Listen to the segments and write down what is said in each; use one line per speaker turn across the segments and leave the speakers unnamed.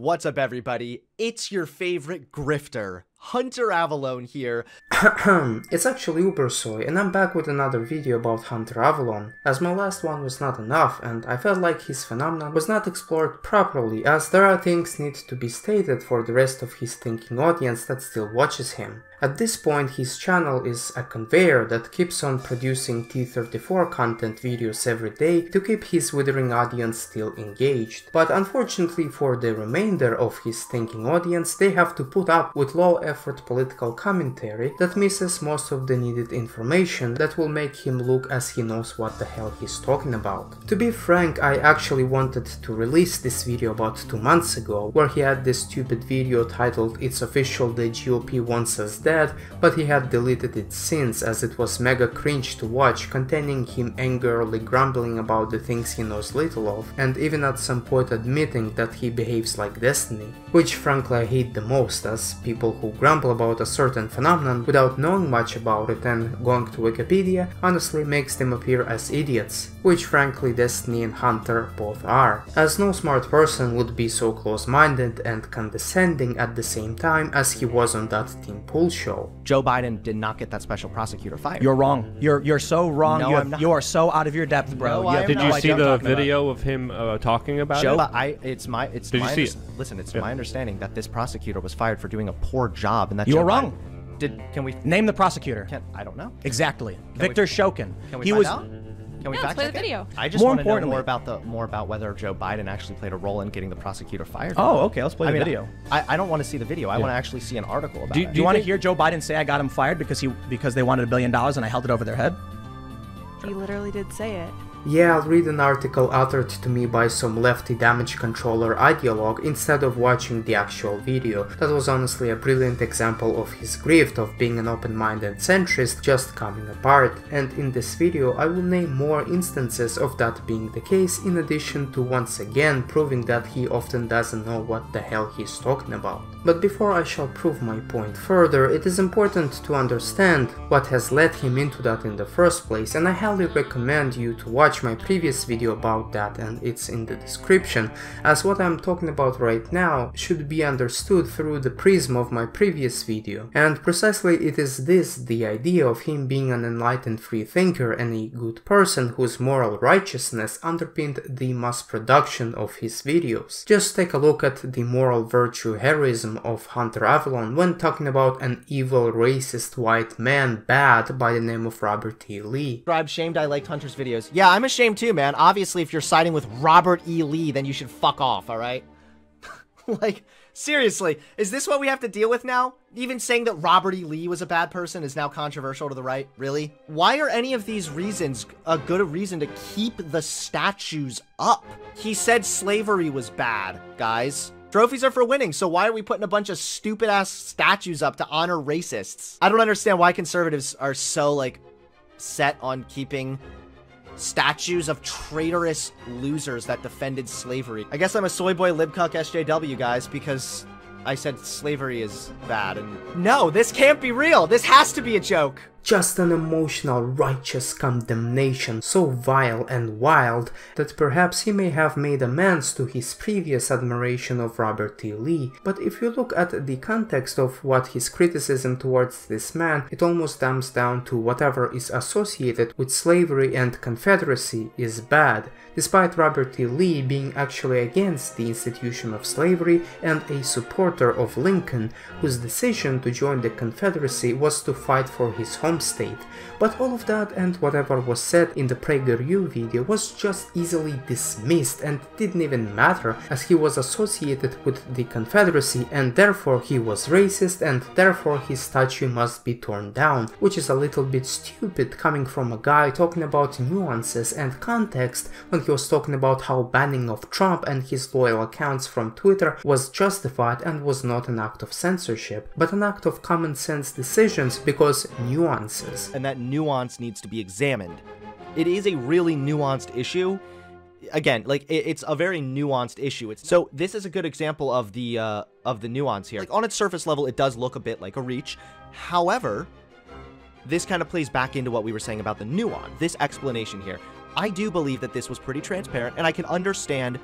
What's up, everybody? It's your favorite grifter, Hunter Avallone here.
It's actually UBERSOY, and I'm back with another video about Hunter Avallone, as my last one was not enough, and I felt like his phenomenon was not explored properly, as there are things need to be stated for the rest of his thinking audience that still watches him. At this point, his channel is a conveyor that keeps on producing T34 content videos every day to keep his withering audience still engaged. But unfortunately for the remainder of his thinking audience, they have to put up with low-effort political commentary that misses most of the needed information that will make him look as he knows what the hell he's talking about. To be frank, I actually wanted to release this video about 2 months ago, where he had this stupid video titled "It's official, the GOP wants us dead," but he had deleted it since, as it was mega cringe to watch, containing him angrily grumbling about the things he knows little of, and even at some point admitting that he behaves like Destiny. Which frankly I hate the most, as people who grumble about a certain phenomenon without knowing much about it and going to Wikipedia honestly makes them appear as idiots, which frankly Destiny and Hunter both are, as no smart person would be so close-minded and condescending at the same time as he was on that Tim Pool show.
Joe Biden did not get that special prosecutor fired.
You're wrong. You're so wrong.
No, I'm not.
You are so out of your depth, bro.
No,
Did you see the video of him talking about
Joe,
it?
it's my listen, it's
Yeah.
my understanding that this prosecutor was fired for doing a poor job, and that
You
Joe
are wrong.
Can we
Name the prosecutor.
I don't know.
Exactly. Victor Shokin.
Can we
He
find
was.
out? Can we
Yeah, let's
fact
play
check
the
it?
video.
I just
More
want to know
importantly-
more about whether Joe Biden actually played a role in getting the prosecutor fired.
Oh, okay. Let's play
I
the
mean,
video.
I don't want to see the video. I want to actually see an article about it.
Do you want to hear Joe Biden say I got him fired because they wanted $1 billion and I held it over their head?
He literally did say it.
Yeah, I'll read an article authored to me by some lefty damage controller ideologue instead of watching the actual video. That was honestly a brilliant example of his grift of being an open-minded centrist just coming apart, and in this video I will name more instances of that being the case, in addition to once again proving that he often doesn't know what the hell he's talking about. But before I shall prove my point further, it is important to understand what has led him into that in the first place, and I highly recommend you to watch my previous video about that, and it's in the description, as what I'm talking about right now should be understood through the prism of my previous video. And precisely it is this, the idea of him being an enlightened free thinker and a good person whose moral righteousness underpinned the mass production of his videos. Just take a look at the moral virtue heroism of Hunter Avallone when talking about an evil racist white man bad by the name of Robert E. Lee.
Subscribe, shamed I liked Hunter's videos. Yeah, I'm ashamed too, man. Obviously, if you're siding with Robert E. Lee, then you should fuck off, alright? Like, seriously, is this what we have to deal with now? Even saying that Robert E. Lee was a bad person is now controversial to the right? Really? Why are any of these reasons a good reason to keep the statues up? He said slavery was bad, guys. Trophies are for winning, so why are we putting a bunch of stupid-ass statues up to honor racists? I don't understand why conservatives are so, like, set on keeping statues of traitorous losers that defended slavery. I guess I'm a soy boy libcuck SJW, guys, because I said slavery is bad, and no, this can't be real. This has to be a joke.
Just an emotional, righteous condemnation so vile and wild that perhaps he may have made amends to his previous admiration of Robert E. Lee. But if you look at the context of what his criticism towards this man, it almost comes down to whatever is associated with slavery and Confederacy is bad, despite Robert E. Lee being actually against the institution of slavery and a supporter of Lincoln, whose decision to join the Confederacy was to fight for his home state. But all of that and whatever was said in the PragerU video was just easily dismissed and didn't even matter, as he was associated with the Confederacy and therefore he was racist and therefore his statue must be torn down, which is a little bit stupid coming from a guy talking about nuances and context when he was talking about how banning of Trump and his loyal accounts from Twitter was justified and was not an act of censorship, but an act of common sense decisions because nuances.
And that nuance needs to be examined. It is a really nuanced issue. Again, like it's a very nuanced issue. So this is a good example of the nuance here. Like on its surface level, it does look a bit like a reach. However, this kind of plays back into what we were saying about the nuance. This explanation here, I do believe that this was pretty transparent, and I can understand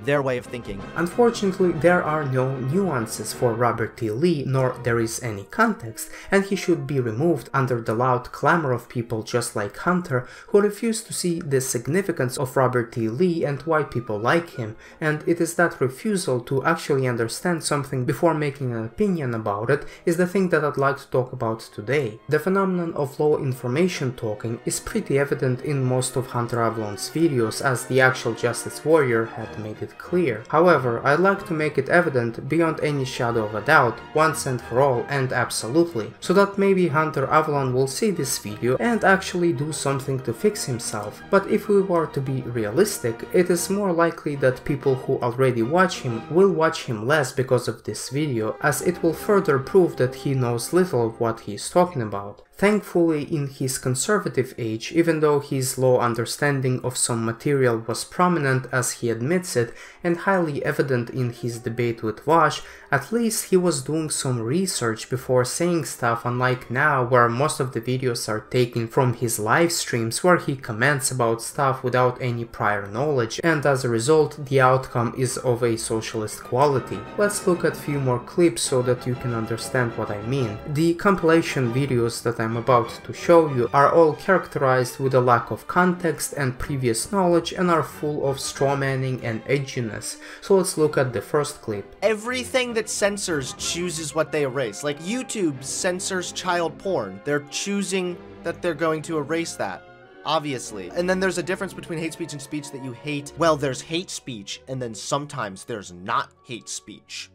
their way of thinking.
Unfortunately, there are no nuances for Robert T. Lee, nor there is any context, and he should be removed under the loud clamor of people just like Hunter, who refuse to see the significance of Robert T. Lee and why people like him, and it is that refusal to actually understand something before making an opinion about it is the thing that I'd like to talk about today. The phenomenon of low information talking is pretty evident in most of Hunter Avallone's videos, as the actual Justice Warrior had made it clear. However, I'd like to make it evident beyond any shadow of a doubt, once and for all and absolutely, so that maybe Hunter Avallone will see this video and actually do something to fix himself. But if we were to be realistic, it is more likely that people who already watch him will watch him less because of this video, as it will further prove that he knows little of what he is talking about. Thankfully, in his conservative age, even though his low understanding of some material was prominent as he admits it, and highly evident in his debate with Vash, at least he was doing some research before saying stuff, unlike now where most of the videos are taken from his live streams where he comments about stuff without any prior knowledge, and as a result the outcome is of a socialist quality. Let's look at a few more clips so that you can understand what I mean. The compilation videos that I'm about to show you are all characterized with a lack of context and previous knowledge and are full of strawmanning and edginess. So let's look at the first clip.
Everything that censors chooses what they erase. Like YouTube censors child porn. They're choosing that they're going to erase that, obviously. And then there's a difference between hate speech and speech that you hate. Well, there's hate speech, and then sometimes there's not hate speech.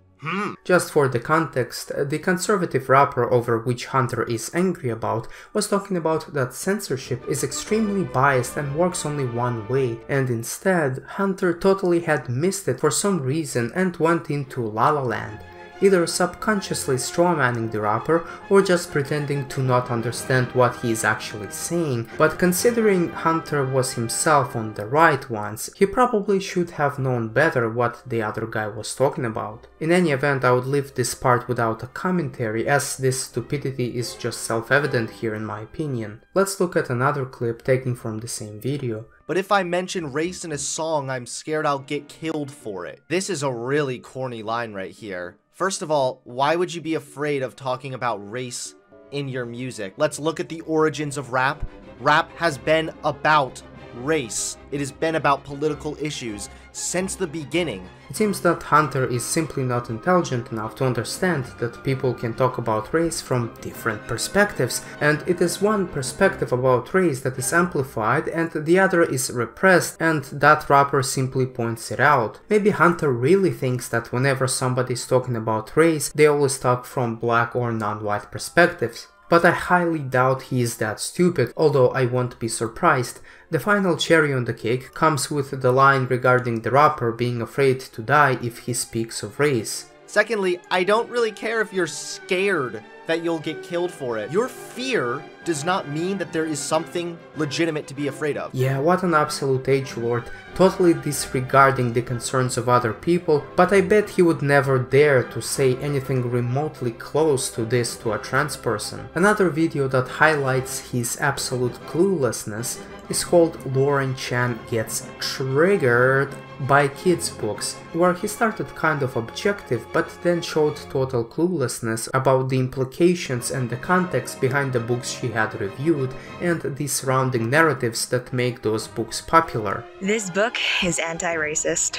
Just for the context, the conservative rapper over which Hunter is angry about was talking about that censorship is extremely biased and works only one way, and instead Hunter totally had missed it for some reason and went into La La Land, either subconsciously strawmanning the rapper or just pretending to not understand what he is actually saying. But considering Hunter was himself on the right once, he probably should have known better what the other guy was talking about. In any event, I would leave this part without a commentary, as this stupidity is just self-evident here in my opinion. Let's look at another clip taken from the same video.
But if I mention race in a song, I'm scared I'll get killed for it. This is a really corny line right here. First of all, why would you be afraid of talking about race in your music? Let's look at the origins of rap. Rap has been about race. It has been about political issues since the beginning.
It seems that Hunter is simply not intelligent enough to understand that people can talk about race from different perspectives, and it is one perspective about race that is amplified and the other is repressed, and that rapper simply points it out. Maybe Hunter really thinks that whenever somebody is talking about race, they always talk from black or non-white perspectives. But I highly doubt he is that stupid, although I won't be surprised. The final cherry on the cake comes with the line regarding the rapper being afraid to die if he speaks of race.
Secondly, I don't really care if you're scared that you'll get killed for it. Your fear does not mean that there is something legitimate to be afraid of.
Yeah, what an absolute edgelord, totally disregarding the concerns of other people, but I bet he would never dare to say anything remotely close to this to a trans person. Another video that highlights his absolute cluelessness is called Lauren Chan Gets Triggered by Kids Books, where he started kind of objective but then showed total cluelessness about the implications and the context behind the books she had reviewed and the surrounding narratives that make those books popular.
This book is anti-racist.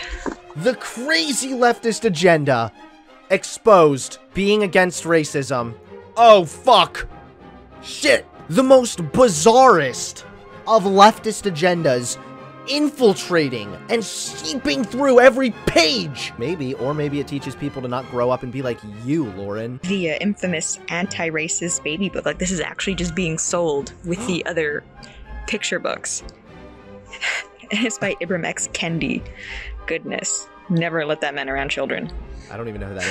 The crazy leftist agenda exposed, being against racism. Oh fuck! Shit! The most bizarrest of leftist agendas infiltrating and seeping through every page. Maybe it teaches people to not grow up and be like you, Lauren.
The infamous anti-racist baby book. Like, this is actually just being sold with the other picture books. And it's by Ibram X. Kendi. Goodness. Never let that man around children.
I don't even know who that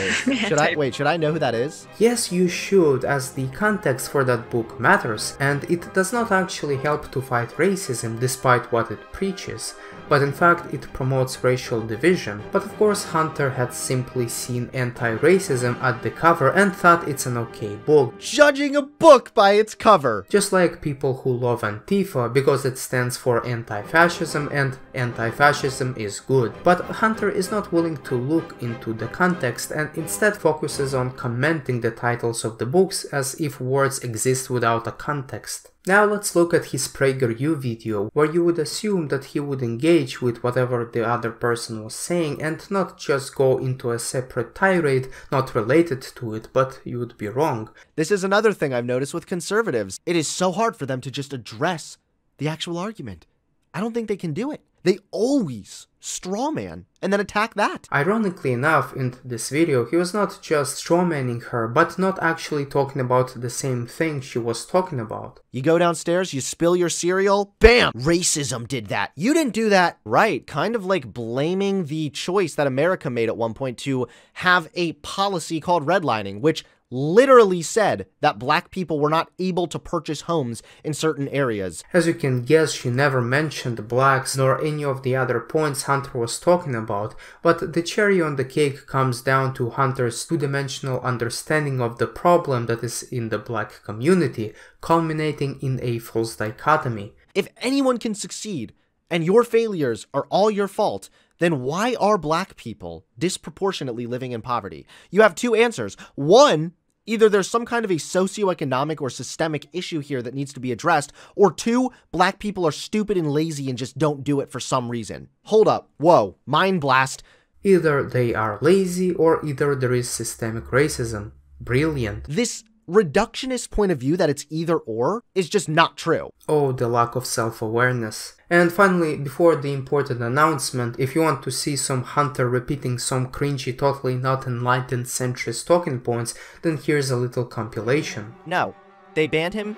is. Should I know who that is?
Yes, you should, as the context for that book matters, and it does not actually help to fight racism despite what it preaches, but in fact it promotes racial division. But of course Hunter had simply seen anti-racism at the cover and thought it's an okay book.
Judging a book by its cover!
Just like people who love Antifa because it stands for anti-fascism and anti-fascism is good. But Hunter is not willing to look into the context and instead focuses on commenting the titles of the books as if words exist without a context. Now let's look at his PragerU video, where you would assume that he would engage with whatever the other person was saying and not just go into a separate tirade not related to it, but you would be wrong.
This is another thing I've noticed with conservatives. It is so hard for them to just address the actual argument. I don't think they can do it. They always strawman and then attack that.
Ironically enough, in this video, he was not just strawmanning her, but not actually talking about the same thing she was talking about.
You go downstairs, you spill your cereal, bam! Racism did that. You didn't do that. Right, kind of like blaming the choice that America made at one point to have a policy called redlining, which literally said that black people were not able to purchase homes in certain areas.
As you can guess, she never mentioned blacks nor any of the other points Hunter was talking about, but the cherry on the cake comes down to Hunter's two-dimensional understanding of the problem that is in the black community, culminating in a false dichotomy.
If anyone can succeed, and your failures are all your fault, then why are black people disproportionately living in poverty? You have two answers. One, either there's some kind of a socioeconomic or systemic issue here that needs to be addressed, or two, black people are stupid and lazy and just don't do it for some reason. Hold up. Whoa. Mind blast.
Either they are lazy or either there is systemic racism. Brilliant.
This reductionist point of view that it's either or is just not true.
Oh, the lack of self-awareness. And finally, before the important announcement, if you want to see some Hunter repeating some cringy, totally not enlightened centrist talking points, then here's a little compilation.
No, they banned him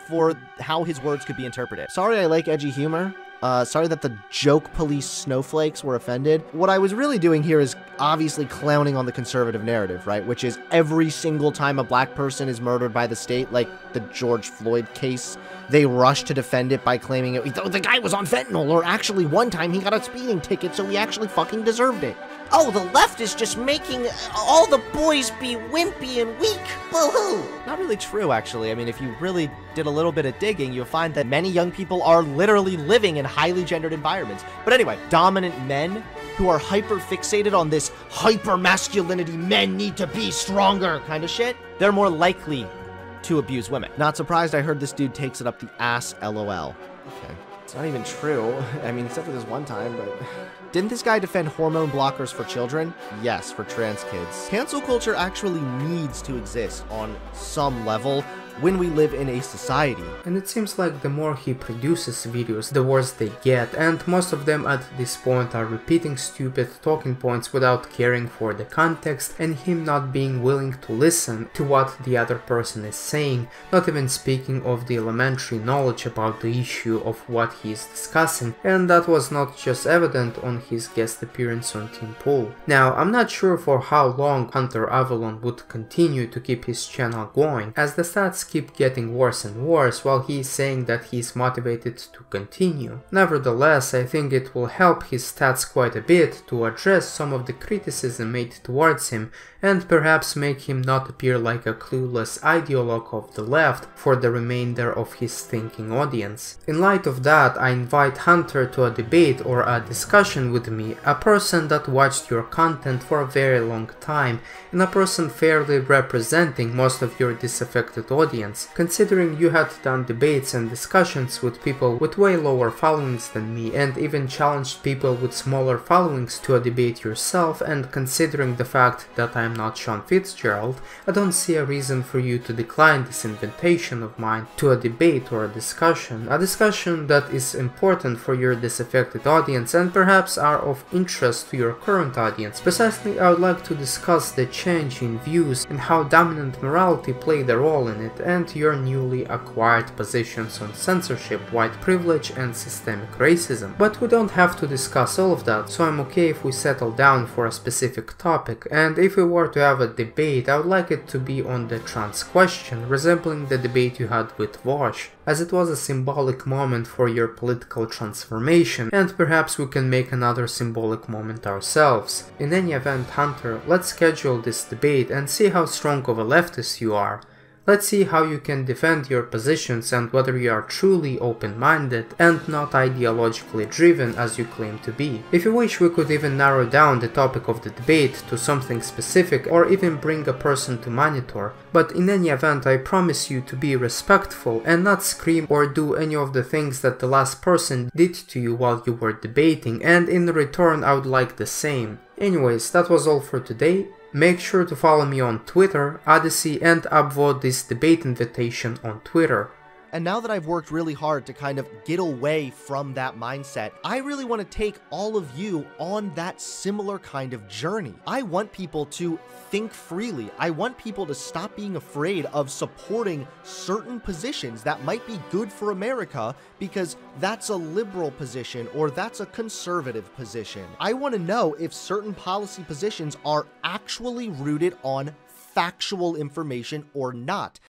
for how his words could be interpreted. Sorry I like edgy humor. Sorry that the joke police snowflakes were offended. What I was really doing here is obviously clowning on the conservative narrative, right? Which is every single time a black person is murdered by the state, like the George Floyd case, they rush to defend it by claiming the guy was on fentanyl, or actually one time he got a speeding ticket, so he actually fucking deserved it. Oh, the left is just making all the boys be wimpy and weak. Boo-hoo. Not really true, actually. I mean, if you really did a little bit of digging, you'll find that many young people are literally living in highly gendered environments. But anyway, dominant men who are hyper-fixated on this hyper-masculinity, men need to be stronger kind of shit, they're more likely to abuse women. Not surprised I heard this dude takes it up the ass, LOL. Okay. It's not even true. I mean, except for this one time, but... Didn't this guy defend hormone blockers for children? Yes, for trans kids. Cancel culture actually needs to exist on some level when we live in a society.
And it seems like the more he produces videos, the worse they get, and most of them at this point are repeating stupid talking points without caring for the context and him not being willing to listen to what the other person is saying, not even speaking of the elementary knowledge about the issue of what he is discussing, and that was not just evident on his guest appearance on Team Pool. Now, I'm not sure for how long Hunter Avallone would continue to keep his channel going, as the stats keep getting worse and worse while he is saying that he is motivated to continue. Nevertheless, I think it will help his stats quite a bit to address some of the criticism made towards him and perhaps make him not appear like a clueless ideologue of the left for the remainder of his thinking audience. In light of that, I invite Hunter to a debate or a discussion with me, a person that watched your content for a very long time, and a person fairly representing most of your disaffected audience, considering you had done debates and discussions with people with way lower followings than me and even challenged people with smaller followings to a debate yourself, and considering the fact that I'm not Sean Fitzgerald, I don't see a reason for you to decline this invitation of mine to a debate or a discussion that is important for your disaffected audience and perhaps are of interest to your current audience. Precisely, I would like to discuss the change in views and how dominant morality played a role in it, and your newly acquired positions on censorship, white privilege, and systemic racism. But we don't have to discuss all of that, so I'm okay if we settle down for a specific topic, and if we were to have a debate, I would like it to be on the trans question, resembling the debate you had with Vosh, as it was a symbolic moment for your political transformation, and perhaps we can make another symbolic moment ourselves. In any event, Hunter, let's schedule this debate and see how strong of a leftist you are. Let's see how you can defend your positions and whether you are truly open-minded and not ideologically driven as you claim to be. If you wish, we could even narrow down the topic of the debate to something specific or even bring a person to monitor, but in any event I promise you to be respectful and not scream or do any of the things that the last person did to you while you were debating, and in return I would like the same. Anyways, that was all for today. Make sure to follow me on Twitter, Odyssey, and upvote this debate invitation on Twitter.
And now that I've worked really hard to kind of get away from that mindset, I really want to take all of you on that similar kind of journey. I want people to think freely. I want people to stop being afraid of supporting certain positions that might be good for America because that's a liberal position or that's a conservative position. I want to know if certain policy positions are actually rooted on factual information or not.